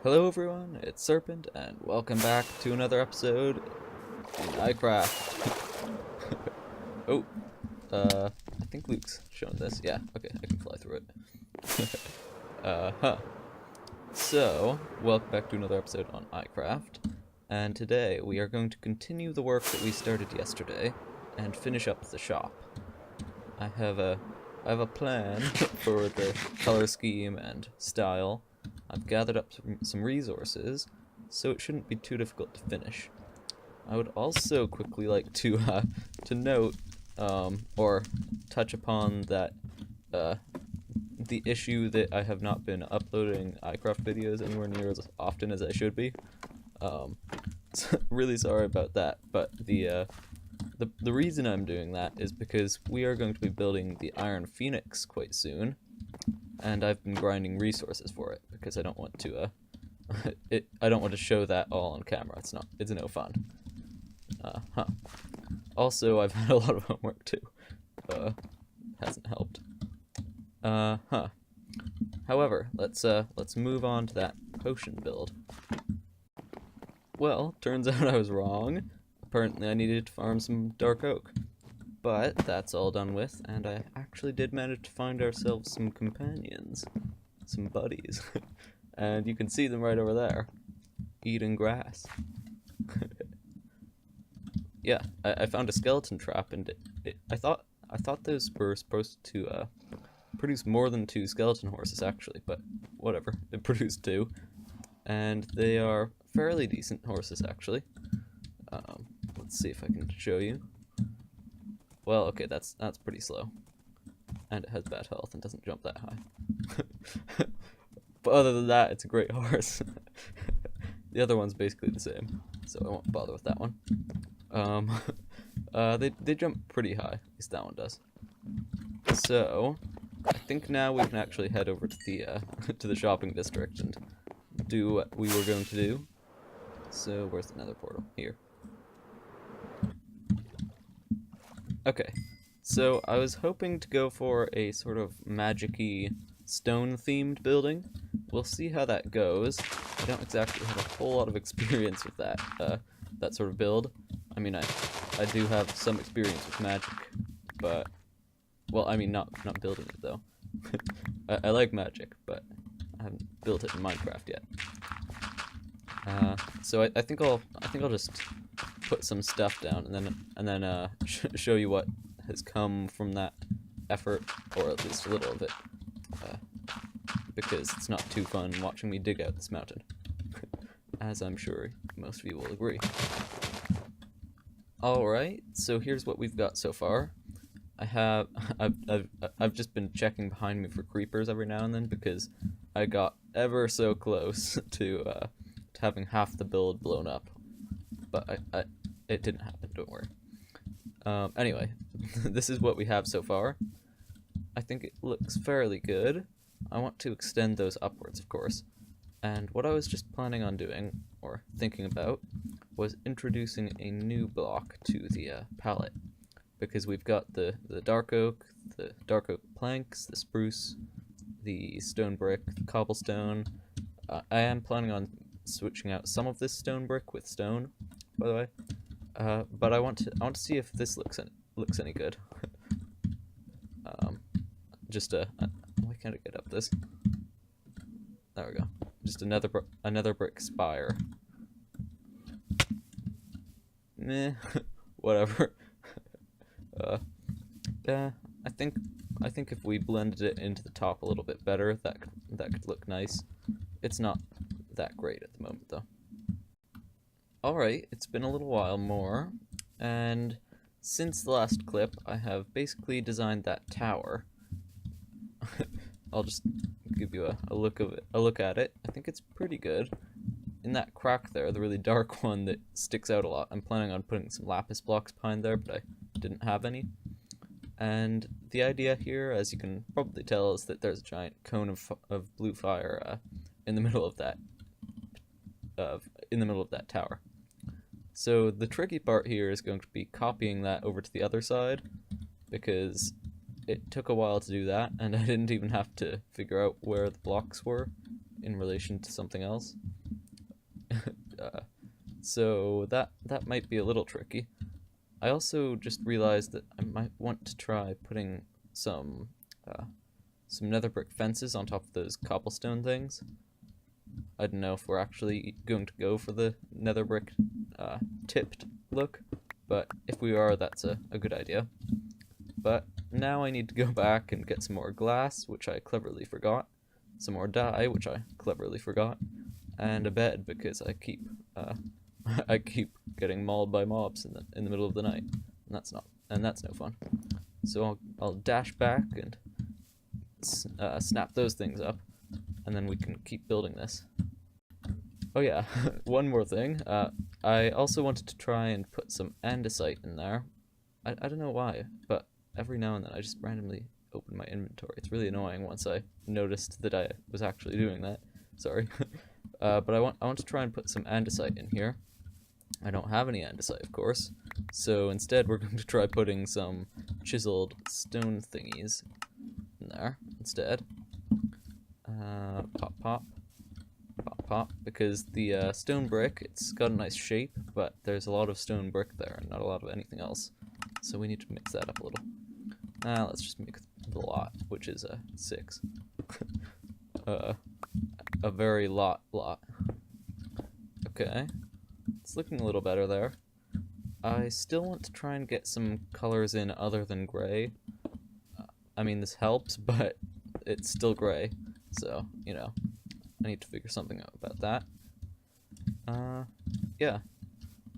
Hello everyone, it's Serpent, and welcome back to another episode in iCraft. Oh, I think Luke's shown this. Yeah, okay, I can fly through it. So, welcome back to another episode on iCraft, and today we are going to continue the work that we started yesterday and finish up the shop. I have a plan for the color scheme and style. I've gathered up some resources, so it shouldn't be too difficult to finish. I would also quickly like to note or touch upon that the issue that I have not been uploading iCraft videos anywhere near as often as I should be. So really sorry about that, but the reason I'm doing that is because we are going to be building the Iron Phoenix quite soon. And I've been grinding resources for it because I don't want to I don't want to show that all on camera. It's no fun. Also, I've had a lot of homework too. Hasn't helped. However, let's move on to that potion build. Well, turns out I was wrong. Apparently I needed to farm some dark oak. But that's all done with, and I actually did manage to find ourselves some companions. Some buddies. And you can see them right over there. Eating grass. Yeah, I found a skeleton trap, and I thought those were supposed to produce more than 2 skeleton horses, actually, but whatever. It produced 2. And they are fairly decent horses, actually. Let's see if I can show you. Well, okay, that's pretty slow. And it has bad health and doesn't jump that high. But other than that, it's a great horse. The other one's basically the same, so I won't bother with that one. They jump pretty high, at least that one does. So, I think now we can actually head over to the to the shopping district and do what we were going to do. So, where's the nether portal? Here. Okay, so I was hoping to go for a sort of magic-y, stone-themed building. We'll see how that goes. I don't exactly have a whole lot of experience with that sort of build. I mean, I do have some experience with magic, but, well, I mean, not building it, though. I like magic, but I haven't built it in Minecraft yet. So I think I'll just put some stuff down and then show you what has come from that effort, or at least a little of it, because it's not too fun watching me dig out this mountain, as I'm sure most of you will agree. Alright, so here's what we've got so far. I've just been checking behind me for creepers every now and then because I got ever so close to having half the build blown up, but it didn't happen, don't worry. Anyway, this is what we have so far. I think it looks fairly good. I want to extend those upwards, of course, and what I was just planning on doing, or thinking about, was introducing a new block to the palette, because we've got the dark oak planks, the spruce, the stone brick, the cobblestone. I am planning on switching out some of this stone brick with stone, by the way. But I want to see if this looks any good. Why can't I get up this? There we go. Just another brick spire. Meh, whatever. I think if we blended it into the top a little bit better, that could look nice. It's not that great at the moment, though. Alright, it's been a little while more, and since the last clip, I have basically designed that tower. I'll just give you a look at it. I think it's pretty good. In that crack there, the really dark one that sticks out a lot, I'm planning on putting some lapis blocks behind there, but I didn't have any. And the idea here, as you can probably tell, is that there's a giant cone of blue fire in the middle of that tower. So the tricky part here is going to be copying that over to the other side, because it took a while to do that, and I didn't even have to figure out where the blocks were. in relation to something else. So that might be a little tricky. I also just realized that I might want to try putting some nether brick fences on top of those cobblestone things. I don't know if we're actually going to go for the nether brick tipped look, but if we are, that's a good idea. But now I need to go back and get some more glass, which I cleverly forgot, some more dye, which I cleverly forgot, and a bed because I keep getting mauled by mobs in the middle of the night, and that's no fun. So I'll dash back and snap those things up, and then we can keep building this. Oh yeah, one more thing. I also wanted to try and put some andesite in there. I don't know why, but every now and then I just randomly open my inventory. It's really annoying once I noticed that I was actually doing that. Sorry. But I want to try and put some andesite in here. I don't have any andesite, of course, so instead we're going to try putting some chiseled stone thingies in there instead. Pop, pop, pop, pop, because the stone brick, it's got a nice shape, but there's a lot of stone brick there and not a lot of anything else, so we need to mix that up a little. Let's just make the lot, which is 6. A very lot. Okay. It's looking a little better there. I still want to try and get some colors in other than gray. I mean, this helps, but it's still gray, so, you know, I need to figure something out about that. Yeah.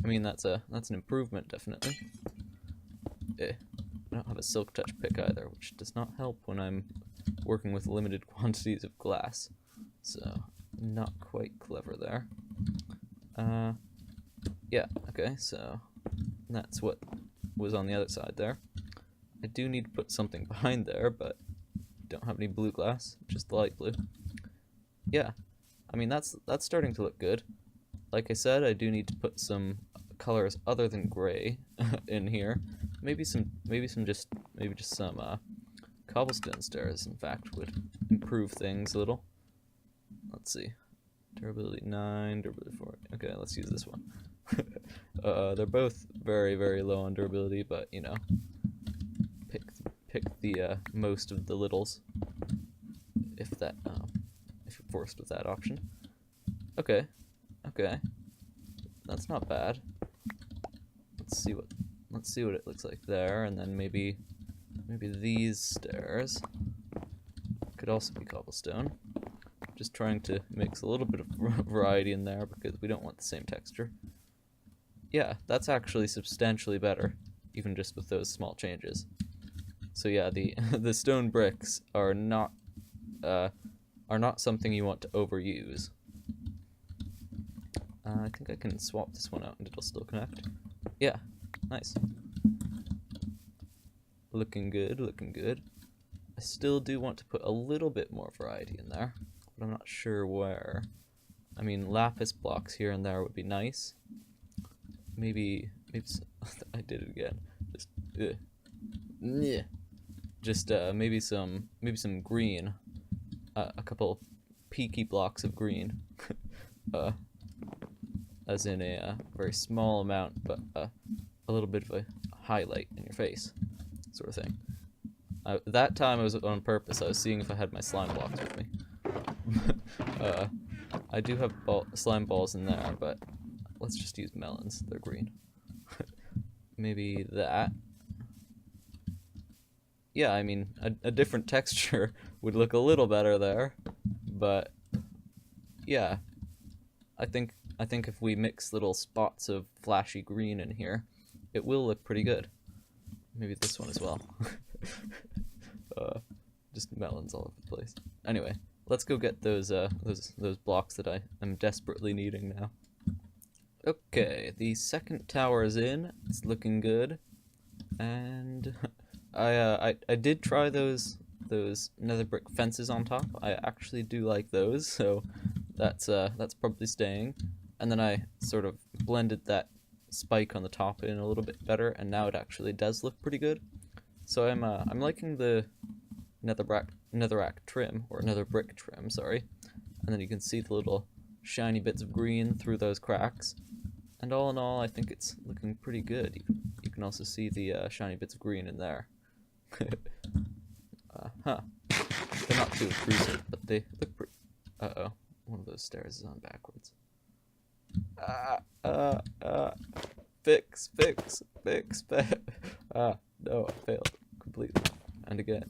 I mean, that's an improvement, definitely. I don't have a silk touch pick either, which does not help when I'm working with limited quantities of glass. So, not quite clever there. Yeah, okay, so that's what was on the other side there. I do need to put something behind there, but don't have any blue glass, just the light blue. Yeah, I mean, that's starting to look good. Like I said, I do need to put some colors other than gray in here. Maybe some cobblestone stairs, in fact, would improve things a little. Let's see. Durability 9, durability 4. Okay, let's use this one. They're both very, very low on durability, but, you know, pick the most of the littles, if you're forced with that option. Okay, that's not bad. Let's see what it looks like there, and then maybe these stairs could also be cobblestone. Just trying to mix a little bit of variety in there because we don't want the same texture. Yeah, that's actually substantially better, even just with those small changes. So yeah, the stone bricks are not something you want to overuse. I think I can swap this one out and it'll still connect. Yeah, nice. Looking good, looking good. I still do want to put a little bit more variety in there, but I'm not sure where. I mean, lapis blocks here and there would be nice. Maybe I did it again. Just maybe some green. A couple peaky blocks of green. As in a very small amount, but a little bit of a highlight in your face, sort of thing. That time I was on purpose. I was seeing if I had my slime blocks with me. I do have slime balls in there, but let's just use melons. They're green. Maybe that. Yeah, I mean, a different texture would look a little better there, but yeah, I think if we mix little spots of flashy green in here, it will look pretty good. Maybe this one as well. Just melons all over the place. Anyway, let's go get those blocks that I am desperately needing now. Okay, the second tower is in. It's looking good, and I did try those nether brick fences on top. I actually do like those, so that's probably staying. And then I sort of blended that spike on the top in a little bit better, and now it actually does look pretty good. So I'm liking the nether brick trim, sorry. and then you can see the little shiny bits of green through those cracks. And all in all, I think it's looking pretty good. You can also see the shiny bits of green in there. They're not too intrusive, but they look pretty... Uh-oh. One of those stairs is on backwards. Fix. No, I failed completely. And again.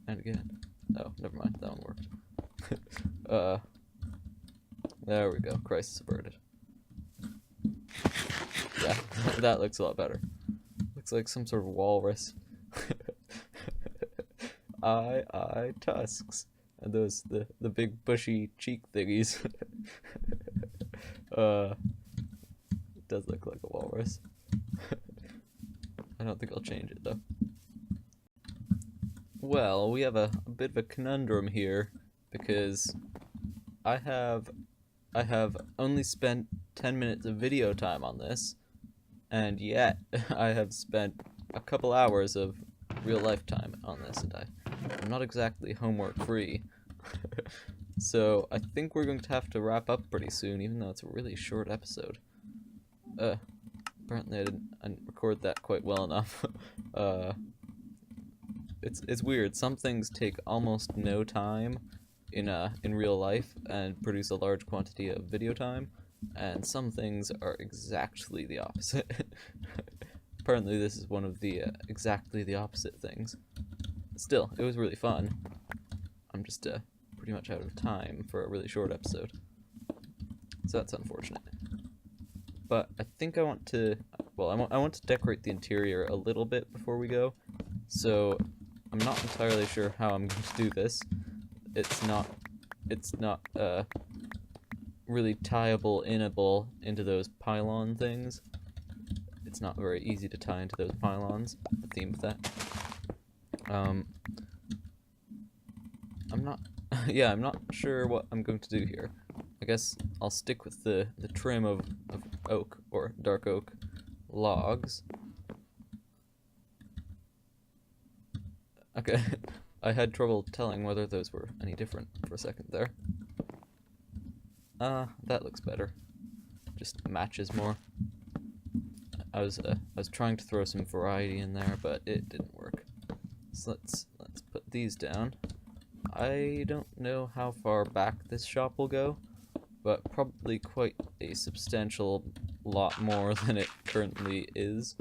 And again. Oh, never mind. That one worked. There we go. Crisis averted. Yeah, that looks a lot better. Looks like some sort of walrus. Eye, tusks. And those, the big bushy cheek thingies. It does look like a walrus. I don't think I'll change it though. Well, we have a bit of a conundrum here, because I have only spent 10 minutes of video time on this, and yet I have spent a couple hours of real life time on this, and I'm not exactly homework free. So I think we're going to have to wrap up pretty soon, even though it's a really short episode. Apparently I didn't record that quite well enough. It's weird. Some things take almost no time in real life and produce a large quantity of video time, and some things are exactly the opposite. Apparently this is one of the exactly the opposite things. Still, it was really fun. I'm just pretty much out of time for a really short episode, so that's unfortunate. But I think I want to, well, I want to decorate the interior a little bit before we go, so I'm not entirely sure how I'm going to do this. It's not really tieable into those pylon things. It's not very easy to tie into those pylons, the theme of that. I'm not sure what I'm going to do here. I guess I'll stick with the trim of oak, or dark oak logs. Okay, I had trouble telling whether those were any different for a second there. That looks better. Just matches more. I was trying to throw some variety in there, but it didn't work. So let's put these down. I don't know how far back this shop will go, but probably quite a substantial lot more than it currently is.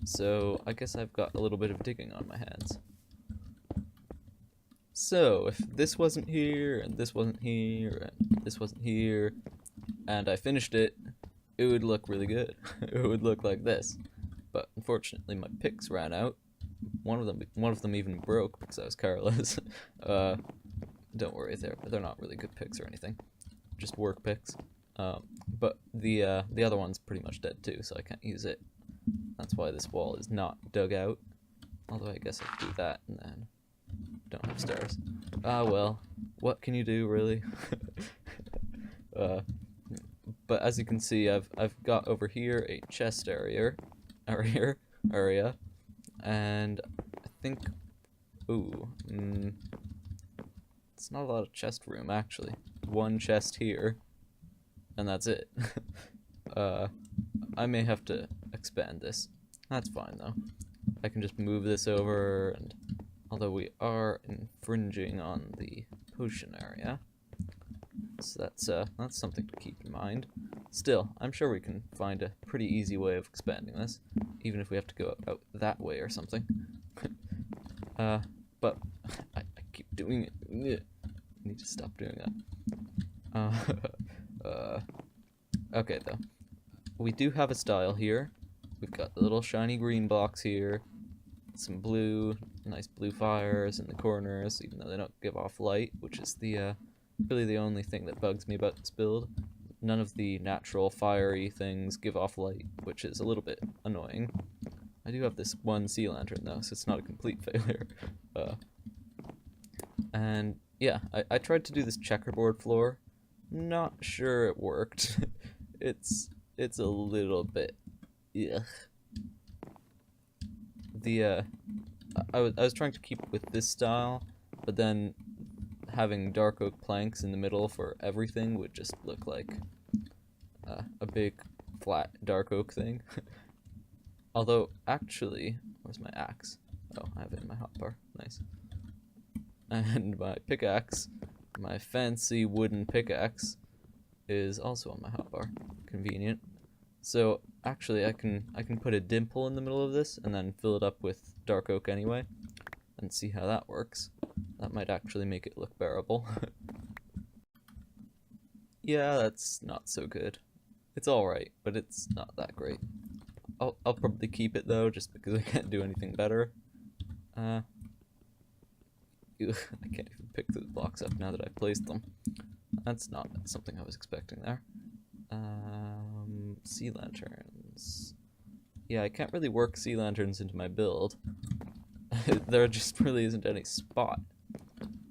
So I guess I've got a little bit of digging on my hands. So if this wasn't here, and this wasn't here, and this wasn't here, and I finished it, it would look really good. It would look like this. But unfortunately my picks ran out. One of them even broke because I was careless. Don't worry, they're not really good picks or anything, just work picks. But the other one's pretty much dead too, so I can't use it. That's why this wall is not dug out. Although I guess I could do that and then don't have stairs. Ah well, what can you do really? But as you can see, I've got over here a chest area, and I think, it's not a lot of chest room actually. One chest here, and that's it. I may have to expand this. That's fine though. I can just move this over, and although we are infringing on the potion area, so that's something to keep in mind. Still, I'm sure we can find a pretty easy way of expanding this, even if we have to go out that way or something. But I keep doing it. I need to stop doing that. Okay though. We do have a style here. We've got the little shiny green blocks here, some blue, nice blue fires in the corners, even though they don't give off light, which is the really the only thing that bugs me about this build. None of the natural fiery things give off light, which is a little bit annoying. I do have this one sea lantern though, so it's not a complete failure. And yeah, I tried to do this checkerboard floor. Not sure it worked. It's a little bit, ugh. I was trying to keep with this style, but then having dark oak planks in the middle for everything would just look like a big flat dark oak thing. Although, actually, where's my axe? Oh, I have it in my hotbar. Nice. And my pickaxe, my fancy wooden pickaxe, is also on my hotbar. Convenient. So actually, I can put a dimple in the middle of this and then fill it up with dark oak anyway, and see how that works. That might actually make it look bearable. Yeah, that's not so good. It's alright, but it's not that great. I'll probably keep it though, just because I can't do anything better. I can't even pick those blocks up now that I've placed them. That's not something I was expecting there. Sea lanterns. Yeah, I can't really work sea lanterns into my build. There just really isn't any spot.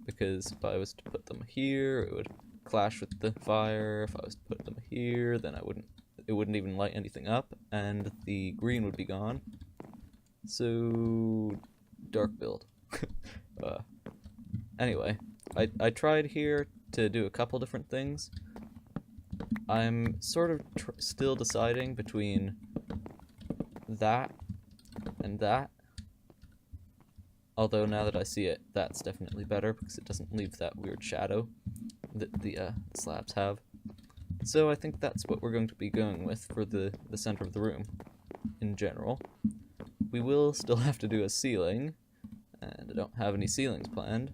Because if I was to put them here, it would clash with the fire. If I was to put them here, then it wouldn't even light anything up, and the green would be gone. So, dark build. Anyway, I tried here to do a couple different things. I'm sort of still deciding between that and that. Although now that I see it, that's definitely better because it doesn't leave that weird shadow that the slabs have. So I think that's what we're going to be going with for the center of the room in general. We will still have to do a ceiling, and I don't have any ceilings planned,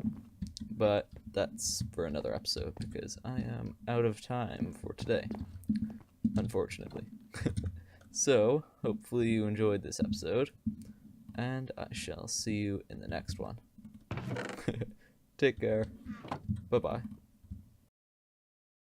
but that's for another episode because I am out of time for today, unfortunately. So, hopefully you enjoyed this episode, and I shall see you in the next one. Take care. Bye-bye.